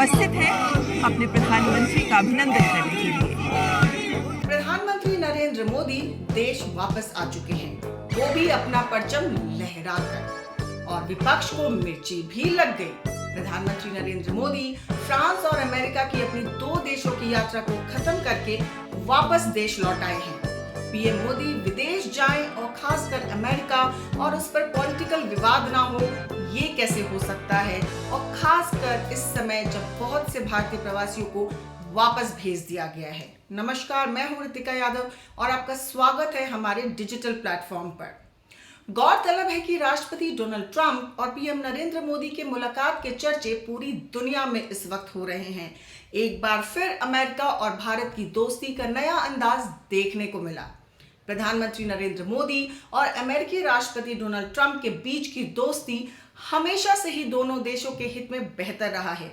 उपस्थित हैं अपने प्रधानमंत्री का अभिनंदन करने के लिए। प्रधानमंत्री नरेंद्र मोदी देश वापस आ चुके हैं, वो भी अपना परचम लहराकर, और विपक्ष को मिर्ची भी लग गई। प्रधानमंत्री नरेंद्र मोदी फ्रांस और अमेरिका की अपनी 2 देशों की यात्रा को खत्म करके वापस देश लौट आए हैं। पीएम मोदी विदेश जाएं और खासकर अमेरिका और उस पर पॉलिटिकल विवाद ना हो, ये कैसे हो सकता है, और खासकर इस समय जब बहुत से भारतीय प्रवासियों को वापस भेज दिया गया है। नमस्कार, मैं हूं रितिका यादव और आपका स्वागत है हमारे डिजिटल प्लेटफॉर्म पर। गौरतलब है कि राष्ट्रपति डोनाल्ड ट्रंप और पीएम नरेंद्र मोदी के मुलाकात के चर्चे पूरी दुनिया में इस वक्त हो रहे हैं। एक बार फिर अमेरिका और भारत की दोस्ती का नया अंदाज देखने को मिला। प्रधानमंत्री नरेंद्र मोदी और अमेरिकी राष्ट्रपति डोनाल्ड ट्रंप के बीच की दोस्ती हमेशा से ही दोनों देशों के हित में बेहतर रहा है।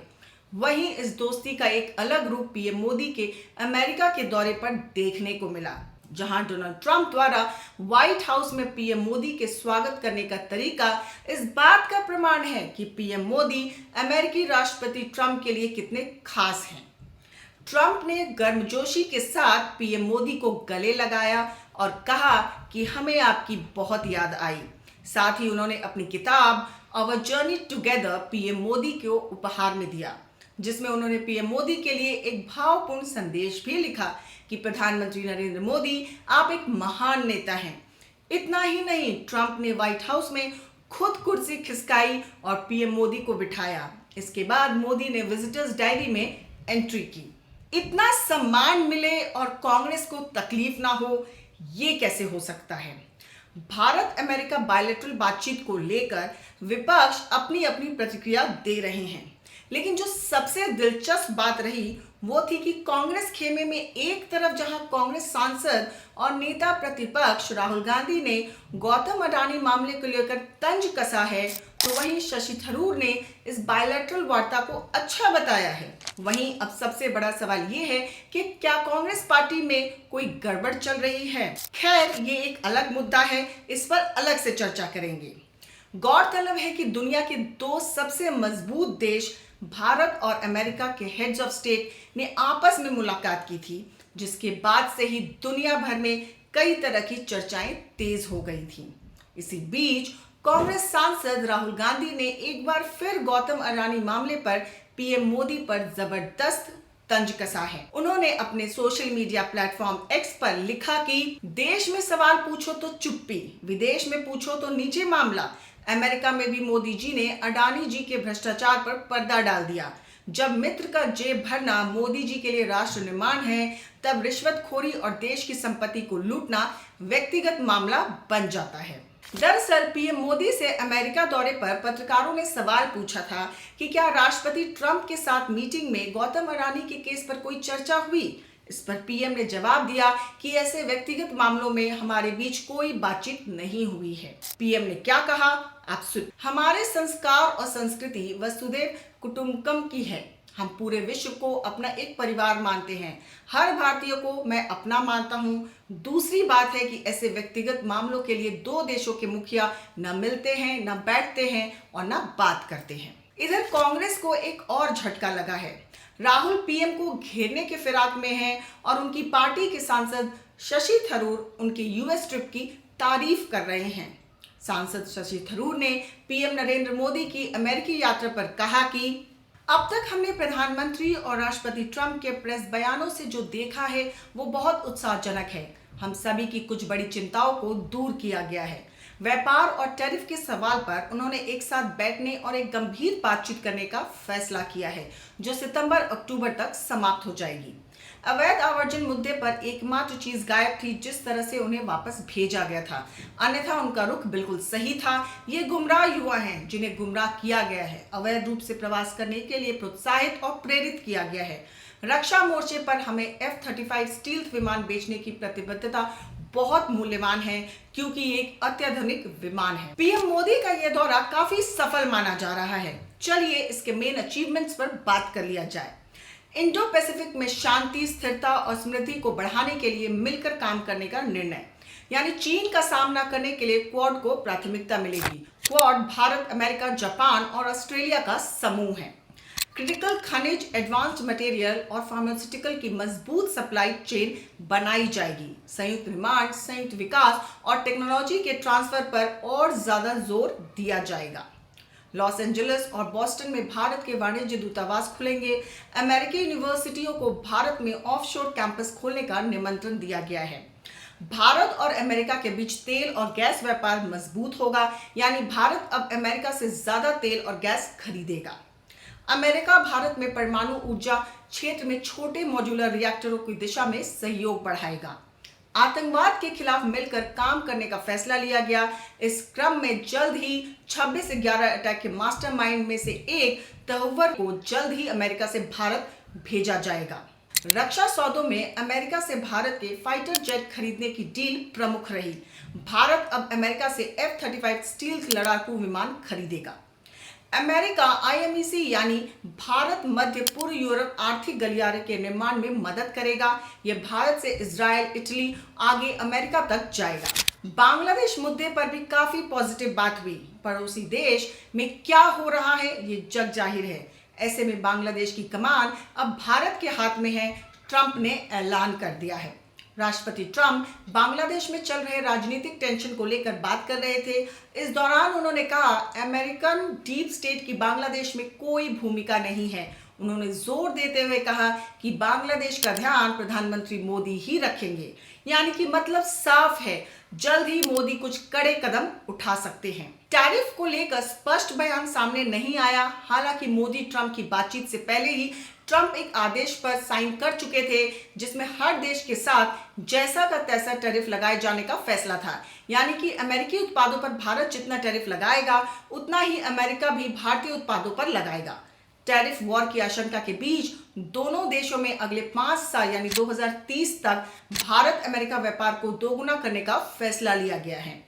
वहीं इस दोस्ती का एक अलग रूप पीएम मोदी के अमेरिका के दौरे पर देखने को मिला, जहां डोनाल्ड ट्रंप द्वारा व्हाइट हाउस में पीएम मोदी के स्वागत करने का तरीका इस बात का प्रमाण है कि पीएम मोदी अमेरिकी राष्ट्रपति ट्रंप के लिए कितने खास हैं। ट्रंप ने गर्मजोशी के साथ पीएम मोदी को गले लगाया और कहा कि हमें आपकी बहुत याद आई। साथ ही उन्होंने अपनी किताब our journey together PM Modi को उपहार में दिया, जिसमें उन्होंने पीएम मोदी के लिए एक भावपूर्ण संदेश भी लिखा कि प्रधानमंत्री नरेंद्र मोदी, आप एक महान नेता हैं। इतना ही नहीं, ट्रंप ने व्हाइट हाउस में खुद कुर्सी खिसकाई और पीएम मोदी को बिठाया। इसके बाद मोदी ने विजिटर्स डायरी में एंट्री की। इतना सम्मान मिले और कांग्रेस को तकलीफ ना हो, ये कैसे हो सकता है? भारत अमेरिका बायलैटरल बातचीत को लेकर विपक्ष अपनी अपनी प्रतिक्रिया दे रहे हैं, लेकिन जो सबसे दिलचस्प बात रही वो थी कि कांग्रेस खेमे में एक तरफ जहां कांग्रेस सांसद और नेता प्रतिपक्ष राहुल गांधी ने गौतम अडानी मामले को लेकर तंज कसा है, तो वहीं शशि थरूर ने इस बायलैटरल वार्ता को अच्छा बताया है। वहीं अब सबसे बड़ा सवाल ये है कि क्या कांग्रेस पार्टी में कोई गड़बड़ चल रही है? खैर, ये एक अलग मुद्दा है, इस पर अलग से चर्चा करेंगे। गौरतलब है कि दुनिया के 2 सबसे मजबूत देश भारत और अमेरिका के हेड्स ऑफ स्टेट ने आपस में मुलाकात की थी, जिसके बाद से ही दुनिया भर में कई तरह की चर्चाएं तेज हो गई थीं। इसी बीच कांग्रेस सांसद राहुल गांधी ने एक बार फिर गौतम अडानी मामले पर पीएम मोदी पर जबरदस्त तंज कसा है। उन्होंने अपने सोशल मीडिया प्लेटफॉर्म एक्स पर लिखा कि देश में सवाल पूछो तो चुप्पी, विदेश में पूछो तो नीचे मामला। अमेरिका में भी मोदी जी ने अडानी जी के भ्रष्टाचार पर पर्दा डाल दिया। जब मित्र का जेब भरना मोदी जी के लिए राष्ट्र निर्माण है, तब रिश्वतखोरी और देश की संपत्ति को लूटना व्यक्तिगत मामला बन जाता है। दरअसल पीएम मोदी से अमेरिका दौरे पर पत्रकारों ने सवाल पूछा था कि क्या राष्ट्रपति ट्रंप के साथ मीटिंग में गौतम अडानी के केस पर कोई चर्चा हुई। इस पर पीएम ने जवाब दिया कि ऐसे व्यक्तिगत मामलों में हमारे बीच कोई बातचीत नहीं हुई है। पीएम ने क्या कहा, आप सुन। हमारे संस्कार और संस्कृति वसुधैव कुटुंबकम की है। हम पूरे विश्व को अपना एक परिवार मानते हैं। हर भारतीय को मैं अपना मानता हूँ। दूसरी बात है कि ऐसे व्यक्तिगत मामलों के लिए 2 देशों के मुखिया न मिलते हैं, न बैठते हैं और न बात करते हैं। इधर कांग्रेस को एक और झटका लगा है। राहुल पीएम को घेरने के फिराक में हैं और उनकी पार्टी के सांसद शशि थरूर उनके यूएस ट्रिप की तारीफ कर रहे हैं। सांसद शशि थरूर ने पीएम नरेंद्र मोदी की अमेरिकी यात्रा पर कहा कि अब तक हमने प्रधानमंत्री और राष्ट्रपति ट्रंप के प्रेस बयानों से जो देखा है वो बहुत उत्साहजनक है। हम सभी की कुछ बड़ी चिंताओं को दूर किया गया है। व्यापार और टैरिफ के सवाल पर उन्होंने एक साथ बैठने और एक गंभीर बातचीत करने का फैसला किया है, जो सितंबर-अक्टूबर तक समाप्त हो जाएगी। अवैध आवर्जन मुद्दे पर एकमात्र चीज गायब थी जिस तरह से उन्हें वापस भेजा गया था, अन्यथा उनका रुख बिल्कुल सही था। ये गुमराह युवा हैं जिन्हें गुमराह किया गया है, अवैध रूप से प्रवास करने के लिए प्रोत्साहित और प्रेरित किया गया है। रक्षा मोर्चे पर हमें F-35 स्टील्थ विमान बेचने की प्रतिबद्धता बहुत मूल्यवान है, क्योंकि ये एक अत्याधुनिक विमान है। पीएम मोदी का यह दौरा काफी सफल माना जा रहा है। चलिए इसके मेन अचीवमेंट्स पर बात कर लिया जाए। इंडो पैसिफिक में शांति, स्थिरता और समृद्धि को बढ़ाने के लिए मिलकर काम करने का निर्णय, यानी चीन का सामना करने के लिए क्वाड को प्राथमिकता मिलेगी। क्वाड भारत, अमेरिका, जापान और ऑस्ट्रेलिया का समूह है। क्रिटिकल खनिज, एडवांस्ड मटेरियल और फार्मास्यूटिकल की मजबूत सप्लाई चेन बनाई जाएगी। संयुक्त निर्माण, संयुक्त विकास और टेक्नोलॉजी के ट्रांसफर पर और ज्यादा जोर दिया जाएगा। लॉस एंजलिस और बॉस्टन में भारत के वाणिज्य दूतावास खुलेंगे। अमेरिकी यूनिवर्सिटियों को भारत में ऑफशोर कैंपस खोलने का निमंत्रण दिया गया है। भारत और अमेरिका के बीच तेल और गैस व्यापार मजबूत होगा, यानी भारत अब अमेरिका से ज्यादा तेल और गैस खरीदेगा। अमेरिका भारत में परमाणु ऊर्जा क्षेत्र में छोटे मॉड्यूलर रिएक्टरों की दिशा में सहयोग बढ़ाएगा। आतंकवाद के खिलाफ मिलकर काम करने का फैसला लिया गया। इस क्रम में जल्द ही 26/11 अटैक के मास्टरमाइंड में से एक तहव्वुर को जल्द ही अमेरिका से भारत भेजा जाएगा। रक्षा सौदों में अमेरिका से भारत के फाइटर जेट खरीदने की डील प्रमुख रही। भारत अब अमेरिका से F-35 स्टील्थ लड़ाकू विमान खरीदेगा। अमेरिका IMEC यानी भारत मध्य पूर्व यूरोप आर्थिक गलियारे के निर्माण में मदद करेगा। यह भारत से इजराइल, इटली, आगे अमेरिका तक जाएगा। बांग्लादेश मुद्दे पर भी काफी पॉजिटिव बात हुई। पड़ोसी देश में क्या हो रहा है ये जग जाहिर है। ऐसे में बांग्लादेश की कमान अब भारत के हाथ में है, ट्रंप ने ऐलान कर दिया है। राष्ट्रपति ट्रंप बांग्लादेश में चल रहे राजनीतिक टेंशन को लेकर बात कर रहे थे। इस दौरान उन्होंने कहा, अमेरिकन डीप स्टेट की बांग्लादेश में कोई भूमिका नहीं है। उन्होंने जोर देते हुए कहा कि बांग्लादेश का ध्यान प्रधानमंत्री मोदी ही रखेंगे, यानी कि मतलब साफ है, जल्द ही मोदी कुछ कड़े कदम उठा सकते हैं। टैरिफ को लेकर स्पष्ट बयान सामने नहीं आया। हालांकि मोदी ट्रंप की बातचीत से पहले ही ट्रंप एक आदेश पर साइन कर चुके थे, जिसमें हर देश के साथ जैसा का तैसा टैरिफ लगाए जाने का फैसला था। यानी कि अमेरिकी उत्पादों पर भारत जितना टैरिफ लगाएगा, उतना ही अमेरिका भी भारतीय उत्पादों पर लगाएगा। टैरिफ वॉर की आशंका के बीच दोनों देशों में अगले 5 साल यानी 2030 तक भारत अमेरिका व्यापार को दोगुना करने का फैसला लिया गया है।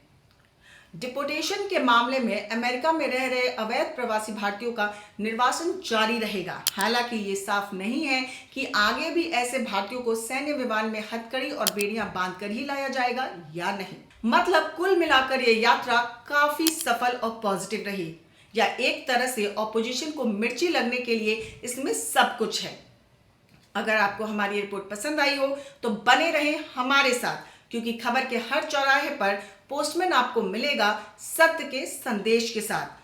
डिपोर्टेशन के मामले में अमेरिका में रह रहे अवैध प्रवासी भारतीयों का निर्वासन जारी रहेगा। हालांकि ये साफ नहीं है कि आगे भी ऐसे भारतीयों को सैन्य विमान में हथकड़ी और बेड़ियां बांधकर ही लाया जाएगा या नहीं। मतलब कुल मिलाकर ये यात्रा काफी सफल और पॉजिटिव रही, या एक तरह से ऑपोजिशन को मिर्ची लगने के लिए इसमें सब कुछ है। अगर आपको हमारी रिपोर्ट पसंद आई हो तो बने रहें हमारे साथ, क्योंकि खबर के हर चौराहे पर पोस्टमैन आपको मिलेगा सत्य के संदेश के साथ।